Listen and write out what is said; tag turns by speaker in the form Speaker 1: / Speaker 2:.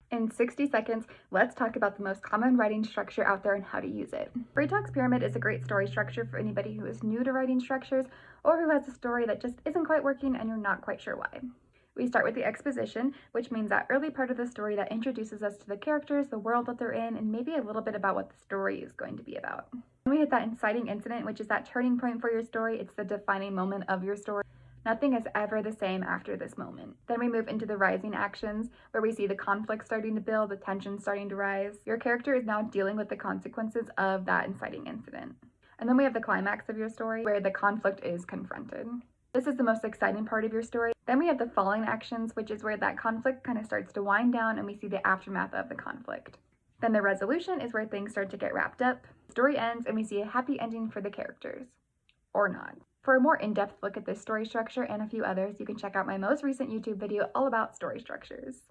Speaker 1: In 60 seconds, let's talk about the most common writing structure out there and how to use it. Braytog's Pyramid is a great story structure for anybody who is new to writing structures or who has a story that just isn't quite working and you're not quite sure why. We start with the exposition, which means that early part of the story that introduces us to the characters, the world that they're in, and maybe a little bit about what the story is going to be about. Then we hit that inciting incident, which is that turning point for your story. It's the defining moment of your story. Nothing is ever the same after this moment. Then we move into the rising actions, where we see the conflict starting to build, the tension starting to rise. Your character is now dealing with the consequences of that inciting incident. And then we have the climax of your story, where the conflict is confronted. This is the most exciting part of your story. Then we have the falling actions, which is where that conflict kind of starts to wind down and we see the aftermath of the conflict. Then the resolution is where things start to get wrapped up. The story ends and we see a happy ending for the characters. Or not. For a more in-depth look at this story structure and a few others, you can check out my most recent YouTube video all about story structures.